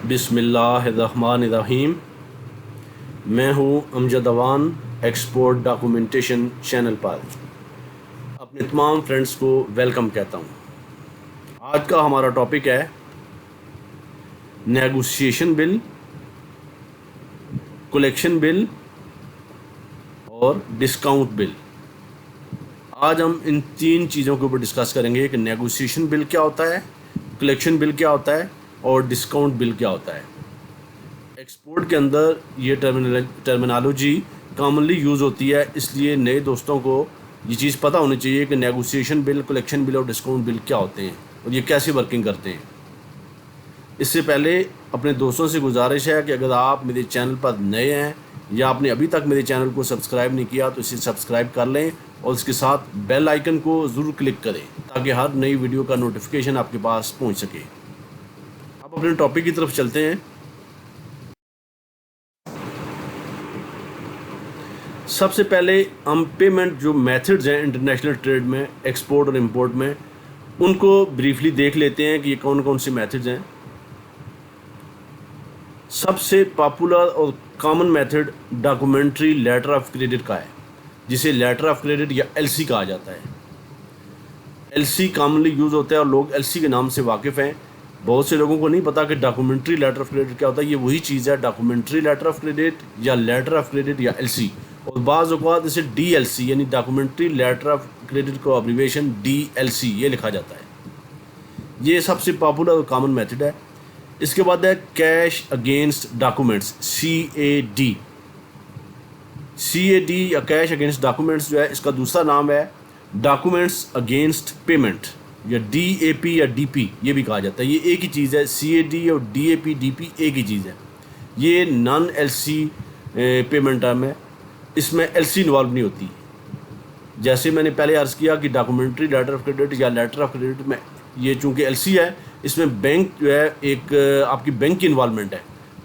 बिस्मिल्लाहिर्रहमानिर्रहीम। मैं हूँ Amjad Awan export documentation channel पर अपने तमाम फ्रेंड्स को वेलकम कहता हूँ। आज का हमारा टॉपिक है नेगोशिएशन बिल, कलेक्शन बिल और डिस्काउंट बिल। आज हम इन तीन चीज़ों के ऊपर डिस्कस करेंगे कि नेगोशिएशन बिल क्या होता है, कलेक्शन बिल क्या होता है और डिस्काउंट बिल क्या होता है। एक्सपोर्ट के अंदर ये टर्मिनोलॉजी कॉमनली यूज़ होती है, इसलिए नए दोस्तों को ये चीज़ पता होनी चाहिए कि नेगोशिएशन बिल, कलेक्शन बिल और डिस्काउंट बिल क्या होते हैं और ये कैसे वर्किंग करते हैं। इससे पहले अपने दोस्तों से गुजारिश है कि अगर आप मेरे चैनल पर नए हैं या आपने अभी तक मेरे चैनल को सब्सक्राइब नहीं किया तो इसे सब्सक्राइब कर लें और इसके साथ बेल आइकन को ज़रूर क्लिक करें ताकि हर नई वीडियो का नोटिफिकेशन आपके पास पहुंच सके। अब अपने टॉपिक की तरफ चलते हैं। सबसे पहले हम पेमेंट जो मेथड्स हैं इंटरनेशनल ट्रेड में, एक्सपोर्ट और इंपोर्ट में, उनको ब्रीफली देख लेते हैं कि ये कौन कौन से मेथड्स हैं। सबसे पॉपुलर और common method documentary letter of credit का है, जिसे लेटर ऑफ क्रेडिट या एलसी कहा जाता है। एलसी कॉमनली यूज़ होता है और लोग एलसी के नाम से वाकिफ़ हैं। बहुत से लोगों को नहीं पता कि डॉक्यूमेंट्री लेटर ऑफ क्रेडिट क्या होता है। ये वही चीज़ है, डॉक्यूमेंट्री लेटर ऑफ क्रेडिट या लेटर ऑफ क्रेडिट या एलसी। और बाज़ औक़ात इसे डीएलसी यानी डॉक्यूमेंट्री लेटर ऑफ क्रेडिट को अब्रीविएशन डीएलसी ये लिखा जाता है। ये सबसे पॉपुलर और कॉमन मेथड है। इसके बाद है cash against documents, CAD। CAD या कैश अगेंस्ट डॉक्यूमेंट्स जो है, इसका दूसरा नाम है डॉक्यूमेंट्स अगेंस्ट पेमेंट या DAP या DP ये भी कहा जाता है। ये एक ही चीज़ है, CAD और DAP DP एक ही चीज़ है। ये नॉन LC पेमेंट टर्म है, इसमें LC इन्वॉल्व नहीं होती। जैसे मैंने पहले अर्ज़ किया कि डॉक्यूमेंट्री लेटर ऑफ क्रेडिट या लेटर ऑफ क्रेडिट में ये चूँकि LC है, इसमें बैंक जो है एक आपकी बैंक की इन्वॉल्वमेंट है।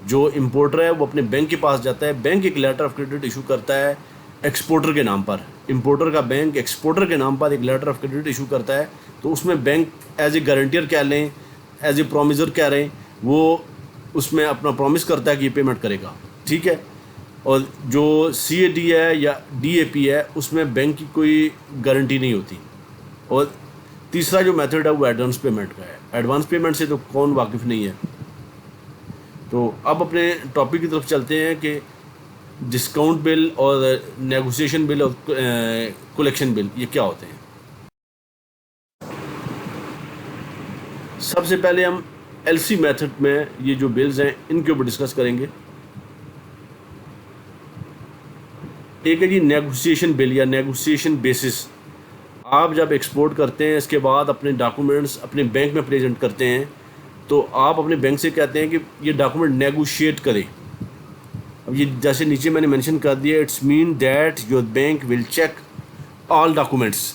जो इम्पोर्टर है वो अपने बैंक के पास जाता है, बैंक एक लेटर ऑफ क्रेडिट इशू करता है एक्सपोर्टर के नाम पर। इम्पोर्टर का बैंक एक्सपोर्टर के नाम पर एक लेटर ऑफ क्रेडिट इशू करता है, तो उसमें बैंक एज ए गारंटियर कह लें, एज ए प्रोमिसर कह रहे हैं, वो उसमें अपना प्रॉमिस करता है कि ये पेमेंट करेगा, ठीक है। और जो CAD है या DAP है, उसमें बैंक की कोई गारंटी नहीं होती। और तीसरा जो मेथड है वो एडवांस पेमेंट का है। एडवांस पेमेंट से तो कौन वाकिफ़ नहीं है। तो अब अपने टॉपिक की तरफ चलते हैं कि डिस्काउंट बिल और नेगोशिएशन बिल और कलेक्शन बिल ये क्या होते हैं। सबसे पहले हम LC मेथड में ये जो बिल्स हैं इनके ऊपर डिस्कस करेंगे। एक है जी नेगोशिएशन बिल या नेगोशिएशन बेसिस। आप जब एक्सपोर्ट करते हैं, इसके बाद अपने डॉक्यूमेंट्स अपने बैंक में प्रेजेंट करते हैं, तो आप अपने बैंक से कहते हैं कि ये डॉक्यूमेंट नेगोशिएट करें। अब ये जैसे नीचे मैंने मेंशन कर दिया, it's mean that your bank will check all documents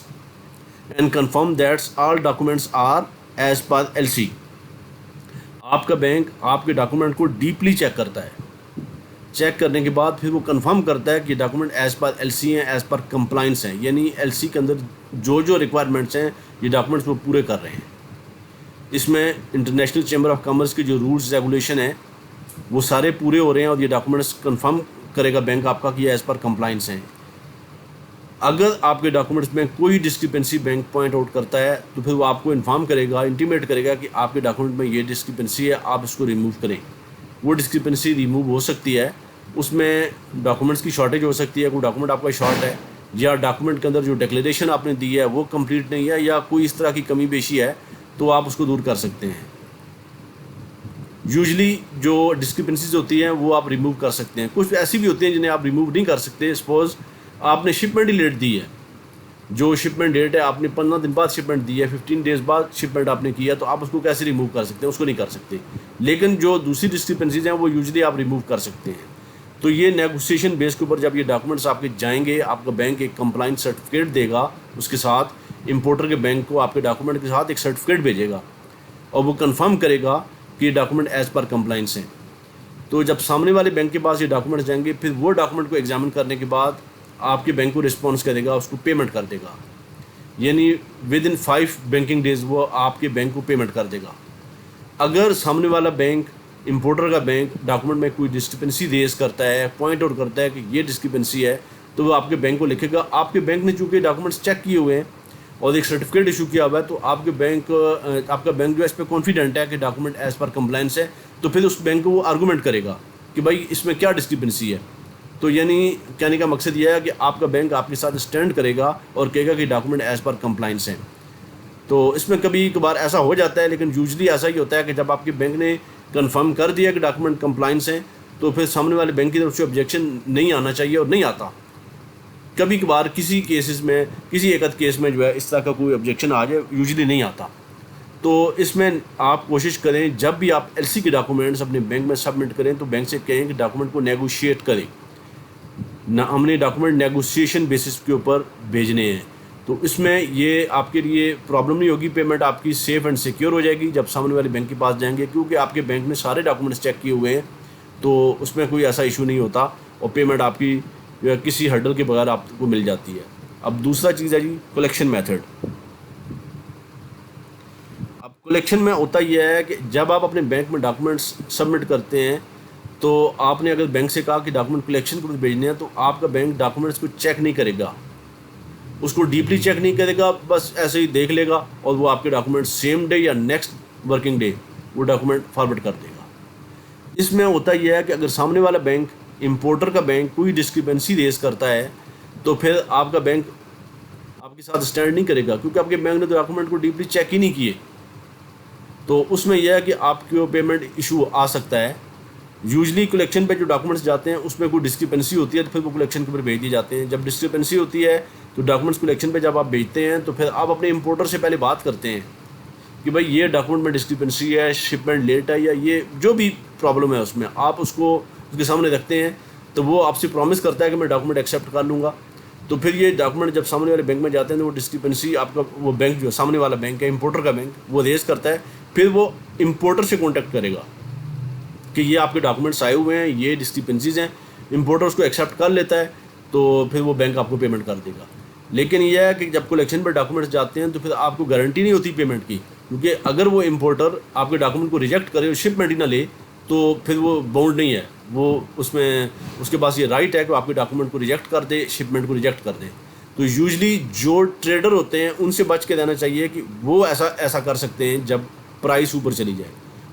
and confirm that's all documents are as per LC। आपका बैंक आपके डॉक्यूमेंट को डीपली चेक करता है। चेक करने के बाद फिर वो कंफर्म करता है कि डॉक्यूमेंट एज़ पर LC हैं, एज़ पर कंप्लाइंस हैं, यानी LC के अंदर जो जो रिक्वायरमेंट्स हैं ये डॉक्यूमेंट्स वो पूरे कर रहे हैं। इसमें इंटरनेशनल चैम्बर ऑफ कॉमर्स के जो रूल्स रेगुलेशन हैं वो सारे पूरे हो रहे हैं और ये डॉक्यूमेंट्स कंफर्म करेगा बैंक आपका कि एज़ पर कंप्लाइंस हैं। अगर आपके डॉक्यूमेंट्स में कोई डिस्क्रिपेंसी बैंक पॉइंट आउट करता है तो फिर वो आपको इन्फॉर्म करेगा, इंटीमेट करेगा कि आपके डॉक्यूमेंट में ये डिस्क्रिपेंसी है, आप इसको रिमूव करें। वो डिस्क्रिपेंसी रिमूव हो सकती है, उसमें डॉक्यूमेंट्स की शॉर्टेज हो सकती है, कोई डॉक्यूमेंट आपका शॉर्ट है या डॉक्यूमेंट के अंदर जो डिक्लेरेशन आपने दी है वो कंप्लीट नहीं है या कोई इस तरह की कमी पेशी है, तो आप उसको दूर कर सकते हैं। यूजली जो डिस्क्रिपेंसीज होती हैं वो आप रिमूव कर सकते हैं। कुछ ऐसी भी होती हैं जिन्हें आप रिमूव नहीं कर सकते। सपोज़ आपने शिपमेंट ही लेट दी है, जो शिपमेंट डेट है आपने 15 दिन बाद शिपमेंट दी है, 15 डेज़ बाद शिपमेंट आपने किया, तो आप उसको कैसे रिमूव कर सकते हैं? उसको नहीं कर सकते। लेकिन जो दूसरी डिस्क्रिपेंसीज हैं वो यूजली आप रिमूव कर सकते हैं। तो ये नेगोशिएशन बेस के ऊपर जब ये डॉक्यूमेंट्स आपके जाएंगे, आपका बैंक एक कंप्लाइंस सर्टिफिकेट देगा, उसके साथ इंपोर्टर के बैंक को आपके डॉक्यूमेंट के साथ एक सर्टिफिकेट भेजेगा और वो कंफर्म करेगा कि ये डॉक्यूमेंट एज़ पर कंप्लाइंस हैं। तो जब सामने वाले बैंक के पास ये डॉक्यूमेंट्स जाएंगे, फिर वो डॉक्यूमेंट को एग्जामिन करने के बाद आपके बैंक को रिस्पॉन्स करेगा, उसको पेमेंट कर देगा, यानी विद इन 5 बैंकिंग डेज वो आपके बैंक को पेमेंट कर देगा। अगर सामने वाला बैंक इंपोर्टर का बैंक डॉक्यूमेंट में कोई डिस्क्रिपेंसी रेज करता है, पॉइंट आउट करता है कि ये डिस्क्रिपेंसी है, तो वो आपके बैंक को लिखेगा। आपके बैंक ने चूँकि डॉक्यूमेंट्स चेक किए हुए हैं और एक सर्टिफिकेट इशू किया हुआ है, तो आपका बैंक जो है इस पर कॉन्फिडेंट है कि डॉक्यूमेंट एज़ पर कंप्लाइंस है, तो फिर उस बैंक को वो आर्गूमेंट करेगा कि भाई इसमें क्या डिस्क्रिपेंसी है। तो यानी कहने का मकसद यह है कि आपका बैंक आपके साथ स्टैंड करेगा और कहेगा कि डॉक्यूमेंट एज़ पर कंप्लाइंस हैं। तो इसमें कभी कभार ऐसा हो जाता है, लेकिन यूजली ऐसा ही होता है कि जब आपके बैंक ने कंफर्म कर दिया कि डॉक्यूमेंट कंप्लाइंस हैं, तो फिर सामने वाले बैंक की तरफ से ऑब्जेक्शन नहीं आना चाहिए और नहीं आता। कभी कभार किसी केसेस में, किसी एक आध केस में जो है इस तरह का कोई ऑब्जेक्शन आ जाए, यूजली नहीं आता। तो इसमें आप कोशिश करें जब भी आप एलसी के डॉक्यूमेंट्स अपने बैंक में सबमिट करें तो बैंक से कहें कि डॉक्यूमेंट को नेगोशिएट करें ना, हमने डॉक्यूमेंट नेगोशिएशन बेसिस के ऊपर भेजने हैं। तो इसमें ये आपके लिए प्रॉब्लम नहीं होगी, पेमेंट आपकी सेफ़ एंड सिक्योर हो जाएगी जब सामने वाले बैंक के पास जाएंगे, क्योंकि आपके बैंक ने सारे डॉक्यूमेंट्स चेक किए हुए हैं, तो उसमें कोई ऐसा इशू नहीं होता और पेमेंट आपकी किसी हर्डल के बगैर आपको मिल जाती है। अब दूसरा चीज़ है जी कलेक्शन मेथड। अब कलेक्शन में होता यह है कि जब आप अपने बैंक में डॉक्यूमेंट्स सबमिट करते हैं, तो आपने अगर बैंक से कहा कि डॉक्यूमेंट कलेक्शन को भेजने हैं, तो आपका बैंक डॉक्यूमेंट्स को चेक नहीं करेगा, उसको डीपली चेक नहीं करेगा, बस ऐसे ही देख लेगा और वो आपके डॉक्यूमेंट सेम डे या नेक्स्ट वर्किंग डे वो डॉक्यूमेंट फॉरवर्ड कर देगा। इसमें होता यह है कि अगर सामने वाला बैंक, इंपोर्टर का बैंक, कोई डिस्क्रिपेंसी रेज करता है, तो फिर आपका बैंक आपके साथ स्टैंड नहीं करेगा, क्योंकि आपके बैंक ने तो डॉक्यूमेंट को डीपली चेक ही नहीं किए। तो उसमें यह है कि आपको पेमेंट इशू आ सकता है। यूजली कलेक्शन पे जो डॉक्यूमेंट्स जाते हैं उसमें कोई डिस्क्रिपेंसी होती है, तो फिर वो कलेक्शन के ऊपर भेज दिए जाते हैं। जब डिस्क्रिपेंसी होती है तो डॉक्यूमेंट्स कलेक्शन पे जब आप भेजते हैं, तो फिर आप अपने इंपोर्टर से पहले बात करते हैं कि भाई ये डॉक्यूमेंट में डिस्क्रिपेंसी है, शिपमेंट लेट है, या ये जो भी प्रॉब्लम है उसमें आप उसको उसके सामने रखते हैं। तो वो आपसे प्रॉमिस करता है कि मैं डॉक्यूमेंट एक्सेप्ट कर लूँगा। तो फिर ये डॉक्यूमेंट जब सामने वाले बैंक में जाते हैं तो वो डिस्क्रिपेंसी आपका वो बैंक जो सामने वाला बैंक है, इंपोर्टर का बैंक, वो रेज करता है। फिर वो इंपोर्टर से कॉन्टैक्ट करेगा कि ये आपके डॉक्यूमेंट्स आए हुए हैं, ये डिस्क्रिपेंसीज हैं। इंपोर्टर उसको एक्सेप्ट कर लेता है, तो फिर वो बैंक आपको पेमेंट कर देगा। लेकिन यह है कि जब कलेक्शन पर डॉक्यूमेंट्स जाते हैं तो फिर आपको गारंटी नहीं होती पेमेंट की, क्योंकि अगर वो इंपोर्टर आपके डॉक्यूमेंट को रिजेक्ट करे और शिपमेंट ही ना ले, तो फिर वो बाउंड नहीं है, वो उसमें उसके पास ये राइट है कि आपके डॉक्यूमेंट को रिजेक्ट कर दे, शिपमेंट को रिजेक्ट कर दे। तो यूजली जो ट्रेडर होते हैं उनसे बच के रहना चाहिए कि वो ऐसा कर सकते हैं जब प्राइस ऊपर चली जाए।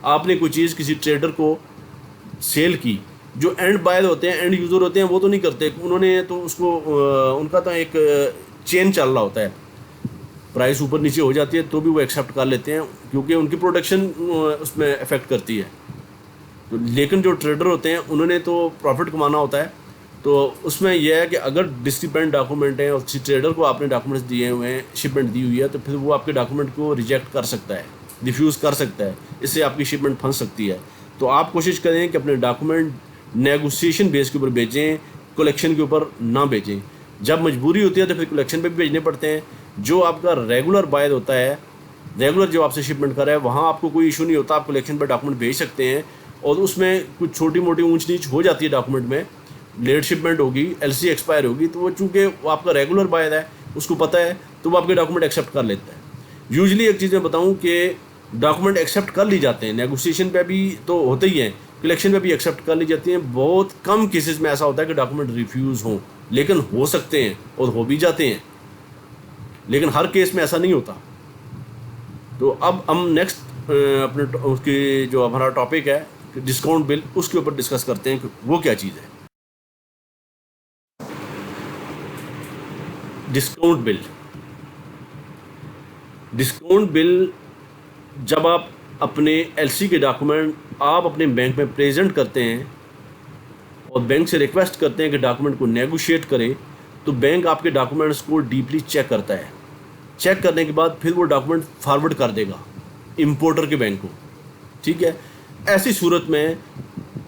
आपने कोई चीज़ किसी ट्रेडर को सेल की, जो एंड बायर होते हैं, एंड यूज़र होते हैं, वो तो नहीं करते, उन्होंने तो उसको उनका तो एक चेन चल रहा होता है, प्राइस ऊपर नीचे हो जाती है तो भी वो एक्सेप्ट कर लेते हैं, क्योंकि उनकी प्रोडक्शन उसमें अफेक्ट करती है। तो लेकिन जो ट्रेडर होते हैं उन्होंने तो प्रॉफिट कमाना होता है। तो उसमें यह है कि अगर डिस्क्रिपेंट डॉक्यूमेंट है और किसी ट्रेडर को आपने डॉक्यूमेंट्स दिए हुए हैं, शिपमेंट दी हुई है, तो फिर वो आपके डॉक्यूमेंट को रिजेक्ट कर सकता है, रिफ्यूज़ कर सकता है, इससे आपकी शिपमेंट फंस सकती है। तो आप कोशिश करें कि अपने डॉक्यूमेंट नेगोशिएशन बेस के ऊपर भेजें, कलेक्शन के ऊपर ना भेजें। जब मजबूरी होती है तो फिर कलेक्शन पे भी भेजने पड़ते हैं। जो आपका रेगुलर बायर होता है, रेगुलर जो आपसे शिपमेंट कर रहा है, वहाँ आपको कोई इशू नहीं होता, आप कलेक्शन पर डॉक्यूमेंट भेज सकते हैं। और उसमें कुछ छोटी मोटी ऊंच नीच हो जाती है डॉक्यूमेंट में, लेट शिपमेंट होगी, एलसी एक्सपायर होगी, तो वो चूँकि वो आपका रेगुलर बायर है, उसको पता है, तो वो आपके डॉक्यूमेंट एक्सेप्ट कर लेता है। यूजली एक चीज़ मैं बताऊँ कि डॉक्यूमेंट एक्सेप्ट कर ली जाते हैं, नेगोशिएशन पे भी तो होते ही हैं, कलेक्शन पे भी एक्सेप्ट कर ली जाती हैं। बहुत कम केसेस में ऐसा होता है कि डॉक्यूमेंट रिफ्यूज़ हों, लेकिन हो सकते हैं और हो भी जाते हैं, लेकिन हर केस में ऐसा नहीं होता। तो अब हम नेक्स्ट अपने उसकी जो हमारा टॉपिक है डिस्काउंट बिल, उसके ऊपर डिस्कस करते हैं कि वो क्या चीज़ है। डिस्काउंट बिल, डिस्काउंट बिल जब आप अपने एलसी के डॉक्यूमेंट आप अपने बैंक में प्रेजेंट करते हैं और बैंक से रिक्वेस्ट करते हैं कि डॉक्यूमेंट को नेगोशिएट करें, तो बैंक आपके डॉक्यूमेंट्स को डीपली चेक करता है। चेक करने के बाद फिर वो डॉक्यूमेंट फॉरवर्ड कर देगा इंपोर्टर के बैंक को, ठीक है। ऐसी सूरत में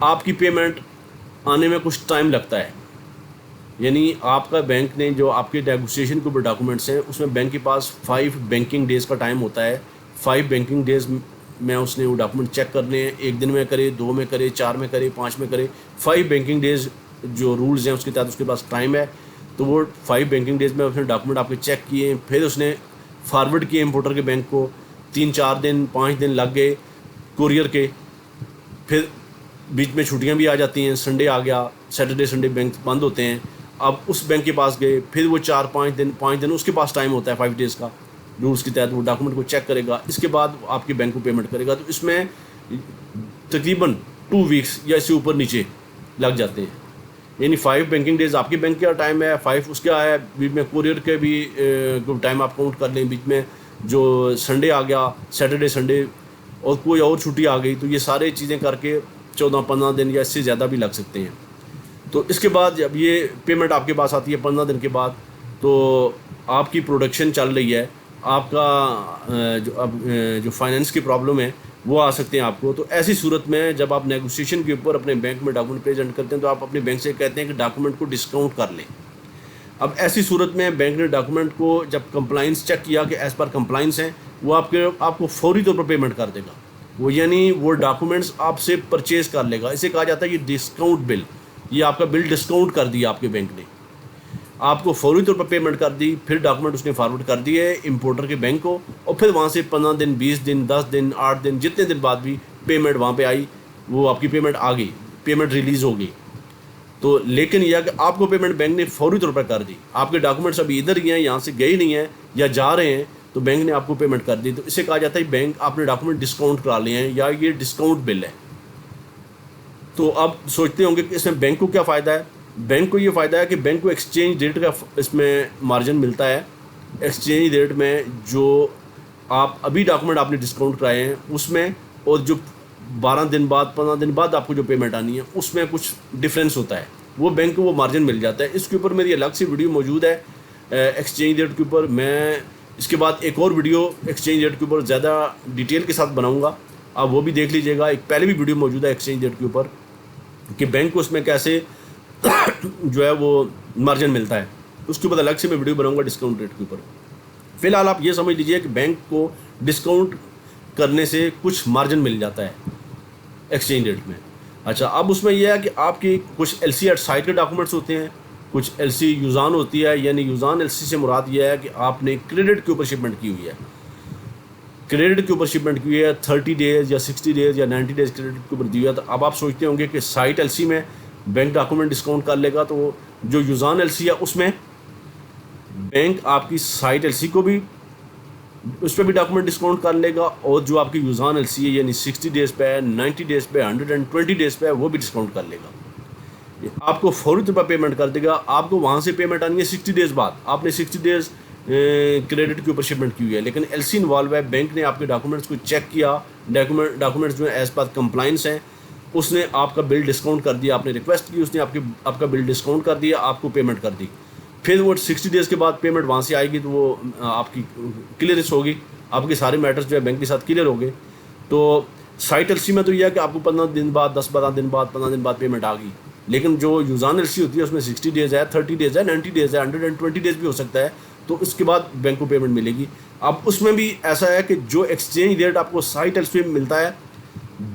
आपकी पेमेंट आने में कुछ टाइम लगता है, यानी आपका बैंक ने जो आपके नेगोशिएशन के ऊपर डॉक्यूमेंट्स हैं, उसमें बैंक के पास 5 बैंकिंग डेज़ का टाइम होता है। 5 बैंकिंग डेज़ में उसने वो डॉक्यूमेंट चेक करने हैं, 1 दिन में करे, 2 में करे, 4 में करे, 5 में करे। 5 बैंकिंग डेज़ जो रूल्स हैं उसके तहत उसके पास टाइम है। तो वो 5 बैंकिंग डेज़ में उसने डॉक्यूमेंट आपके चेक किए, फिर उसने फॉरवर्ड किए इंपोर्टर के बैंक को। 3-4 दिन 5 दिन लग गए कुरियर के, फिर बीच में छुट्टियां भी आ जाती हैं, संडे आ गया, सैटरडे संडे बैंक बंद होते हैं। आप उस बैंक के पास गए, फिर वो 4-5 दिन उसके पास टाइम होता है 5 डेज़ का, रूल्स के तहत वो डॉक्यूमेंट को चेक करेगा, इसके बाद आपके बैंक को पेमेंट करेगा। तो इसमें तकरीबन 2 वीक्स या इससे ऊपर नीचे लग जाते हैं। यानी 5 बैंकिंग डेज आपके बैंक का टाइम है, 5 उसका है, बीच में कुरियर के भी टाइम आप काउंट कर लें, बीच में जो संडे आ गया, सैटरडे संडे और कोई और छुट्टी आ गई, तो ये सारे चीज़ें करके 14-15 दिन या इससे ज़्यादा भी लग सकते हैं। तो इसके बाद जब ये पेमेंट आपके पास आती है 15 दिन के बाद, तो आपकी प्रोडक्शन चल रही है, आपका जो फाइनेंस की प्रॉब्लम है वो आ सकते हैं आपको। तो ऐसी सूरत में जब आप नेगोशिएशन के ऊपर अपने बैंक में डॉक्यूमेंट प्रेजेंट करते हैं, तो आप अपने बैंक से कहते हैं कि डॉक्यूमेंट को डिस्काउंट कर लें। अब ऐसी सूरत में बैंक ने डॉक्यूमेंट को जब कंप्लाइंस चेक किया कि एज़ पर कंप्लाइंस है, वो आपको फौरी तौर पर पेमेंट कर देगा। वो यानी वो डॉक्यूमेंट्स आपसे परचेज कर लेगा। इसे कहा जाता है ये डिस्काउंट बिल। ये आपका बिल डिस्काउंट कर दिया आपके बैंक ने, आपको फौरी तौर पर पेमेंट कर दी। फिर डॉक्यूमेंट उसने फॉरवर्ड कर दिए इंपोर्टर के बैंक को, और फिर वहाँ से 15 दिन, 20 दिन, 10 दिन, 8 दिन, जितने दिन बाद भी पेमेंट वहाँ पे आई, वो आपकी पेमेंट आ गई, पेमेंट रिलीज़ हो गई। तो लेकिन यह कि आपको पेमेंट बैंक ने फौरी तौर पर कर दी, आपके डॉक्यूमेंट्स अभी इधर ही हैं, यहाँ से गए नहीं हैं या जा रहे हैं, तो बैंक ने आपको पेमेंट कर दी। तो इसे कहा जाता है बैंक आपने डॉक्यूमेंट डिस्काउंट करा लिए हैं, या ये डिस्काउंट बिल है। तो आप सोचते होंगे कि इसमें बैंक को क्या फ़ायदा है। बैंक को ये फ़ायदा है कि बैंक को एक्सचेंज रेट का इसमें मार्जिन मिलता है। एक्सचेंज रेट में जो आप अभी डॉक्यूमेंट आपने डिस्काउंट कराए हैं उसमें, और जो 12 दिन बाद, 15 दिन बाद आपको जो पेमेंट आनी है, उसमें कुछ डिफरेंस होता है, वो बैंक को वो मार्जिन मिल जाता है। इसके ऊपर मेरी अलग से वीडियो मौजूद है एक्सचेंज रेट के ऊपर। मैं इसके बाद एक और वीडियो एक्सचेंज रेट के ऊपर ज़्यादा डिटेल के साथ बनाऊँगा, आप वो भी देख लीजिएगा। एक पहले भी वीडियो मौजूद है एक्सचेंज रेट के ऊपर कि बैंक को उसमें कैसे जो है वो मार्जिन मिलता है, उसके ऊपर अलग से मैं वीडियो बनाऊंगा डिस्काउंट रेट के ऊपर। फिलहाल आप ये समझ लीजिए कि बैंक को डिस्काउंट करने से कुछ मार्जिन मिल जाता है एक्सचेंज रेट में। अच्छा, अब उसमें यह है कि आपकी कुछ एलसी एट साइट के डॉक्यूमेंट्स होते हैं, कुछ एलसी यूज़ान होती है। यानी यूज़ान एलसी से मुराद यह है कि आपने क्रेडिट के ऊपर शिपमेंट की हुई है, क्रेडिट के ऊपर शिपमेंट की है, 30 डेज़ या 60 डेज़ या 90 डेज़ क्रेडिट के ऊपर दी हुई है। तो अब आप सोचते होंगे कि साइट एलसी में बैंक डॉक्यूमेंट डिस्काउंट कर लेगा, तो जो यूज़ान एलसी है उसमें बैंक आपकी साइट एलसी को भी, उस पर भी डॉक्यूमेंट डिस्काउंट कर लेगा, और जो आपकी यूज़ान एलसी है यानी 60 डेज़ पे है, 90 डेज़ पे, 120 डेज़ पे है, वो भी डिस्काउंट कर लेगा। आपको फौरी तौर पर पेमेंट कर देगा। आपको वहाँ से पेमेंट आनी है 60 डेज़ बाद। आपने 60 डेज़ क्रेडिट के ऊपर शिपमेंट की हुई है, लेकिन एलसी इन्वॉल्व है। बैंक ने आपके डॉक्यूमेंट्स को चेक किया, डॉक्यूमेंट्स जो है एज़ पर कंप्लाइंस हैं, उसने आपका बिल डिस्काउंट कर दिया। आपने रिक्वेस्ट की, उसने आपका बिल डिस्काउंट कर दिया, आपको पेमेंट कर दी। फिर वो 60 डेज़ के बाद पेमेंट वहाँ से आएगी, तो वो आपकी क्लियरेंस होगी, आपके सारे मैटर्स जो है बैंक के साथ क्लियर हो गए। तो साइट एलसी में तो यह है कि आपको 15 दिन बाद, 10-12 दिन बाद, 15 दिन बाद पेमेंट आ गई। लेकिन जो यूज़ान एलसी होती है उसमें 60 डेज़ है, 30 डेज़ है, 90 डेज़ है, 120 डेज़ भी हो सकता है। तो इसके बाद बैंक को पेमेंट मिलेगी। अब उसमें भी ऐसा है कि जो एक्सचेंज रेट आपको साइट एलसी में मिलता है,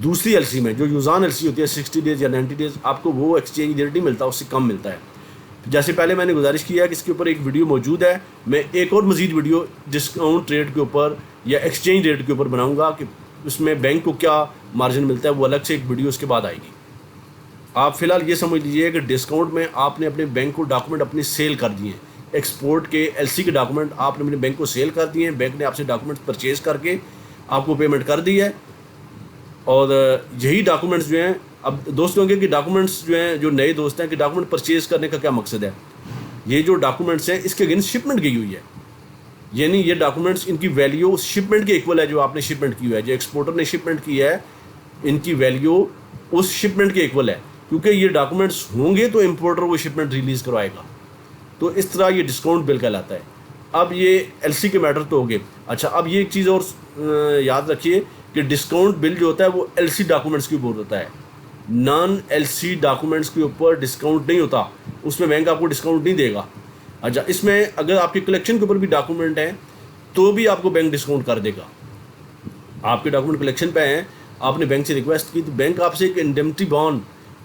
दूसरी एलसी में जो यूज़ान एलसी होती है 60 डेज़ या 90 डेज़, आपको वो एक्सचेंज रेट नहीं मिलता, उससे कम मिलता है। जैसे पहले मैंने गुजारिश किया है कि इसके ऊपर एक वीडियो मौजूद है, मैं एक और मज़ीद वीडियो डिस्काउंट रेट के ऊपर या एक्सचेंज रेट के ऊपर बनाऊंगा कि उसमें बैंक को क्या मार्जिन मिलता है, वो अलग से एक वीडियो उसके बाद आएगी। आप फ़िलहाल ये समझ लीजिए कि डिस्काउंट में आपने अपने बैंक को डॉक्यूमेंट अपने सेल कर दिए हैं। एक्सपोर्ट के एलसी के डॉक्यूमेंट आपने अपने बैंक को सेल कर दिए हैं, बैंक ने आपसे डॉक्यूमेंट्स परचेज़ करके आपको पेमेंट कर दी है। और यही डॉक्यूमेंट्स जो हैं, अब दोस्त होंगे कि डॉक्यूमेंट्स जो हैं, जो नए दोस्त हैं कि डॉक्यूमेंट परचेज़ करने का क्या मकसद है। ये जो डॉक्यूमेंट्स हैं इसके अगेंस्ट शिपमेंट की हुई है, यानी ये डॉक्यूमेंट्स, इनकी वैल्यू शिपमेंट के इक्वल है। जो आपने शिपमेंट की हुई है, जो एक्सपोर्टर ने शिपमेंट की है, इनकी वैल्यू उस शिपमेंट के इक्वल है, क्योंकि ये डॉक्यूमेंट्स होंगे तो इम्पोर्टर वो शिपमेंट रिलीज़ करवाएगा। तो इस तरह ये डिस्काउंट बिल कहलाता है। अब ये एलसी के मैटर तो हो गए। अच्छा, अब ये एक चीज़ और याद रखिए कि डिस्काउंट बिल जो होता है वो एलसी डॉक्यूमेंट्स के ऊपर होता है, नॉन एलसी डॉक्यूमेंट्स के ऊपर डिस्काउंट नहीं होता, उसमें बैंक आपको डिस्काउंट नहीं देगा। अच्छा, इसमें अगर आपके कलेक्शन के ऊपर भी डॉक्यूमेंट हैं तो भी आपको बैंक डिस्काउंट कर देगा। आपके डॉक्यूमेंट कलेक्शन पे हैं, आपने बैंक से रिक्वेस्ट की, तो बैंक आपसे एक इंडेमनिटी बॉन्ड,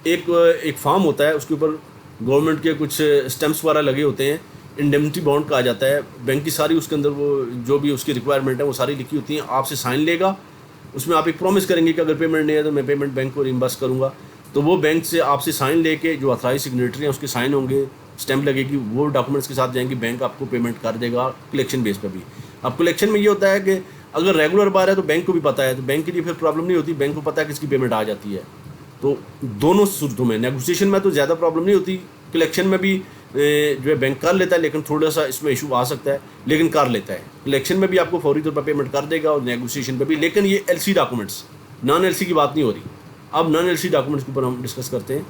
एक फॉर्म होता है, उसके ऊपर गवर्नमेंट के कुछ स्टैम्प्स वगैरह लगे होते हैं, इंडेमनिटी बॉन्ड कहा जाता है। बैंक की सारी उसके अंदर वो जो भी उसकी रिक्वायरमेंट है वो सारी लिखी होती हैं, आपसे साइन लेगा, उसमें आप एक प्रॉमिस करेंगे कि अगर पेमेंट नहीं है तो मैं पेमेंट बैंक को रिम्बर्स करूँगा। तो वो बैंक से आपसे साइन लेके, जो ऑथराइज सिग्नेटरी हैं उसके साइन होंगे, स्टैंप लगेगी, वो डॉक्यूमेंट्स के साथ जाएंगे, बैंक आपको पेमेंट कर देगा कलेक्शन बेस पर भी। अब कलेक्शन में ये होता है कि अगर रेगुलर बार है तो बैंक को भी पता है, तो बैंक के लिए फिर प्रॉब्लम नहीं होती, बैंक को पता है किसकी पेमेंट आ जाती है। तो दोनों सूरतों में, नेगोशिएशन में तो ज़्यादा प्रॉब्लम नहीं होती, कलेक्शन में भी जो है बैंक कर लेता है, लेकिन थोड़ा सा इसमें इशू आ सकता है, लेकिन कर लेता है। कलेक्शन में भी आपको फौरी तौर पर पेमेंट कर देगा और नेगोशिएशन पर भी। लेकिन ये एलसी डॉक्यूमेंट्स, नॉन एलसी की बात नहीं हो रही। अब नॉन एलसी डॉक्यूमेंट्स के ऊपर हम डिस्कस करते हैं।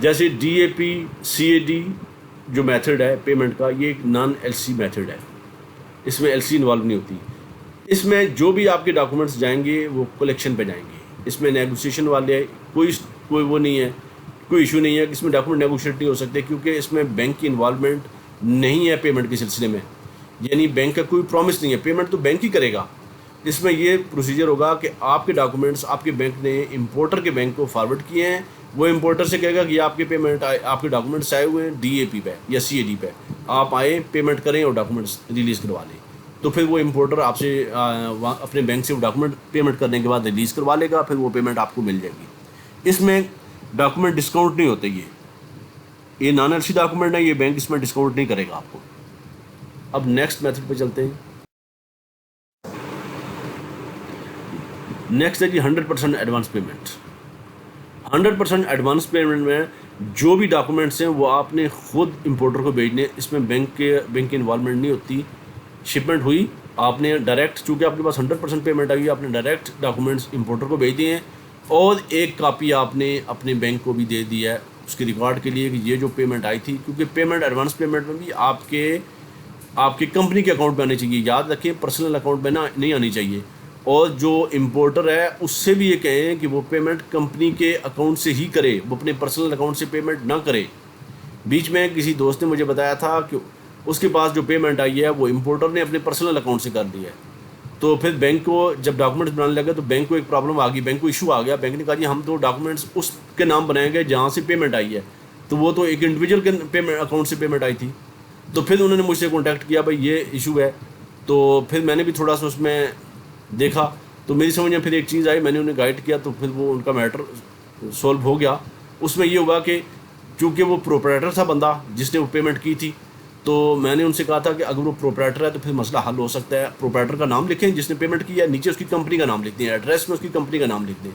जैसे DAP CAD जो मेथड है पेमेंट का, ये एक नॉन एलसी मेथड है, इसमें एलसी इन्वॉल्व नहीं होती। इसमें जो भी आपके डॉक्यूमेंट्स जाएंगे वो कलेक्शन पे जाएंगे। इसमें नेगोशिएशन वाले कोई वो नहीं है, कोई इशू नहीं है कि इसमें डॉक्यूमेंट नेगोशिएट नहीं हो सकते, क्योंकि इसमें बैंक की इन्वॉल्वमेंट नहीं है पेमेंट के सिलसिले में। यानी बैंक का कोई प्रॉमिस नहीं है, पेमेंट तो बैंक ही करेगा। इसमें ये प्रोसीजर होगा कि आपके डॉक्यूमेंट्स आपके बैंक ने इंपोर्टर के बैंक को फॉरवर्ड किए हैं, वो इंपोर्टर से कहेगा कि आपके पेमेंट आपके डॉक्यूमेंट्स आए हुए हैं DAP पे या CAD पे, आप आए पेमेंट करें और डॉक्यूमेंट्स रिलीज़ करवा लें। तो फिर वो इंपोर्टर आपसे अपने बैंक से वो डॉक्यूमेंट पेमेंट करने के बाद रिलीज़ करवा लेगा, फिर वो पेमेंट आपको मिल जाएगी। इसमें डॉक्यूमेंट डिस्काउंट नहीं होते, ये नॉन एलसी डॉक्यूमेंट है, ये बैंक इसमें डिस्काउंट नहीं करेगा आपको। अब नेक्स्ट मेथड पे चलते हैं। नेक्स्ट है जी 100% एडवांस पेमेंट। 100% एडवांस पेमेंट में जो भी डॉक्यूमेंट्स हैं वो आपने खुद इंपोर्टर को भेजने, इसमें बैंक की इन्वॉल्वमेंट नहीं होती। शिपमेंट हुई, आपने डायरेक्ट, चूँकि आपके पास 100% पेमेंट आई, आपने डायरेक्ट डॉक्यूमेंट्स इंपोर्टर को भेज दिए हैं और एक कापी आपने अपने बैंक को भी दे दी है उसके रिकॉर्ड के लिए कि ये जो पेमेंट आई थी। क्योंकि पेमेंट एडवांस पेमेंट में भी आपके कंपनी के अकाउंट में आनी चाहिए, याद रखें, पर्सनल अकाउंट में ना नहीं आनी चाहिए। और जो इंपोर्टर है उससे भी ये कहें कि वो पेमेंट कंपनी के अकाउंट से ही करे, वो अपने पर्सनल अकाउंट से पेमेंट ना करे। बीच में किसी दोस्त ने मुझे बताया था कि उसके पास जो पेमेंट आई है वो इंपोर्टर ने अपने पर्सनल अकाउंट से कर दी है। तो फिर बैंक को जब डॉक्यूमेंट्स बनाने लगे तो बैंक को एक प्रॉब्लम आ गई, बैंक को इशू आ गया। बैंक ने कहा जी हम तो डॉक्यूमेंट्स उसके नाम बनाएंगे जहाँ से पेमेंट आई है, तो वो तो एक इंडिविजुअल के पेमेंट अकाउंट से पेमेंट आई थी। तो फिर उन्होंने मुझसे कॉन्टैक्ट किया, भाई ये इशू है। तो फिर मैंने भी थोड़ा सा उसमें देखा, तो मेरी समझ में फिर एक चीज़ आई, मैंने उन्हें गाइड किया, तो फिर वो उनका मैटर सॉल्व हो गया। उसमें ये होगा कि चूँकि वो प्रोपराइटर था बंदा जिसने वो पेमेंट की थी, तो मैंने उनसे कहा था कि अगर वो प्रोपराइटर है तो फिर मसला हल हो सकता है। प्रोपराइटर का नाम लिखें जिसने पेमेंट किया, नीचे उसकी कंपनी का नाम लिख दें, एड्रेस में उसकी कंपनी का नाम लिख दें।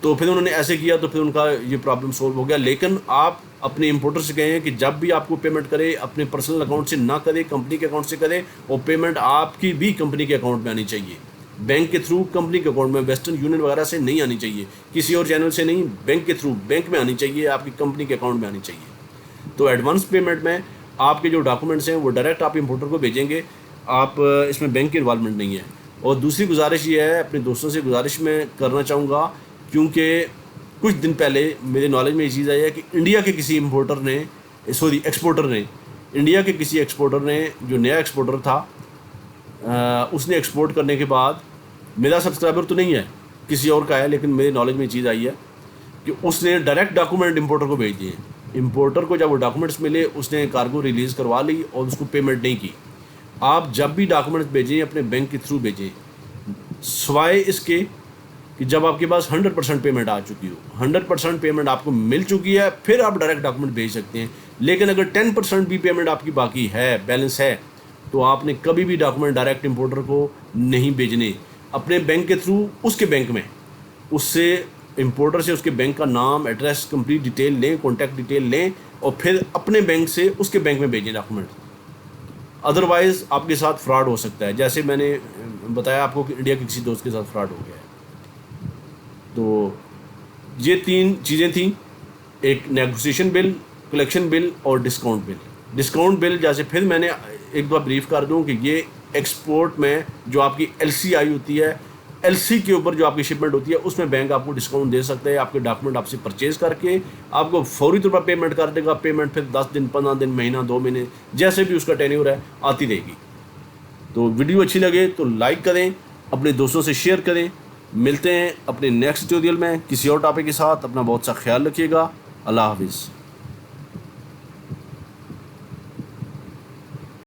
तो फिर उन्होंने ऐसे किया, तो फिर उनका ये प्रॉब्लम सॉल्व हो गया। लेकिन आप अपने इंपोर्टर से कहें कि जब भी आपको पेमेंट करे अपने पर्सनल अकाउंट से ना करे, कंपनी के अकाउंट से करे, और पेमेंट आपकी भी कंपनी के अकाउंट में आनी चाहिए, बैंक के थ्रू कंपनी के अकाउंट में, वेस्टर्न यूनियन वगैरह से नहीं आनी चाहिए, किसी और चैनल से नहीं, बैंक के थ्रू बैंक में आनी चाहिए, आपकी कंपनी के अकाउंट में आनी चाहिए। तो एडवांस पेमेंट में आपके जो डॉक्यूमेंट्स हैं वो डायरेक्ट आप इंपोर्टर को भेजेंगे, आप इसमें बैंक की इन्वॉल्वमेंट नहीं है। और दूसरी गुजारिश ये है, अपने दोस्तों से गुजारिश मैं करना चाहूँगा, क्योंकि कुछ दिन पहले मेरे नॉलेज में ये चीज़ आई है कि इंडिया के किसी एक्सपोर्टर ने इंडिया के किसी एक्सपोर्टर ने, जो नया एक्सपोर्टर था, उसने एक्सपोर्ट करने के बाद, मेरा सब्सक्राइबर तो नहीं है, किसी और का है, लेकिन मेरे नॉलेज में ये चीज़ आई है कि उसने डायरेक्ट डॉक्यूमेंट इंपोर्टर को भेज दिए। इंपोर्टर को जब वो डॉक्यूमेंट्स मिले उसने कार्गो रिलीज़ करवा ली और उसको पेमेंट नहीं की। आप जब भी डॉक्यूमेंट्स भेजें अपने बैंक के थ्रू भेजें, सिवाय इसके कि जब आपके पास 100% पेमेंट आ चुकी हो, 100% पेमेंट आपको मिल चुकी है, फिर आप डायरेक्ट डॉक्यूमेंट भेज सकते हैं। लेकिन अगर 10% भी पेमेंट आपकी बाकी है, बैलेंस है, तो आपने कभी भी डॉक्यूमेंट डायरेक्ट इंपोर्टर को नहीं भेजने। अपने बैंक के थ्रू उसके बैंक में, उससे इंपोर्टर से उसके बैंक का नाम, एड्रेस, कंप्लीट डिटेल लें, कॉन्टैक्ट डिटेल लें, और फिर अपने बैंक से उसके बैंक में भेजें डॉक्यूमेंट। अदरवाइज़ आपके साथ फ्रॉड हो सकता है, जैसे मैंने बताया आपको कि इंडिया के किसी दोस्त के साथ फ्रॉड हो गया है। तो ये 3 चीज़ें थी, एक नेगोशिएशन बिल, कलेक्शन बिल और डिस्काउंट बिल। डिस्काउंट बिल जैसे फिर मैंने एक बार ब्रीफ कर दूं कि ये एक्सपोर्ट में जो आपकी LC आई होती है, LC के ऊपर जो आपकी शिपमेंट होती है, उसमें बैंक आपको डिस्काउंट दे सकते हैं। आपके डॉक्यूमेंट आपसे परचेज़ करके आपको फौरी तौर पर पेमेंट कर देगा। पेमेंट फिर 10 दिन, 15 दिन, महीना, 2 महीने, जैसे भी उसका टेन्योर है, आती रहेगी। तो वीडियो अच्छी लगे तो लाइक करें, अपने दोस्तों से शेयर करें। मिलते हैं अपने नेक्स्ट ट्यूटोरियल में किसी और टॉपिक के साथ। अपना बहुत सा ख्याल रखिएगा। अल्लाह हाफिज़।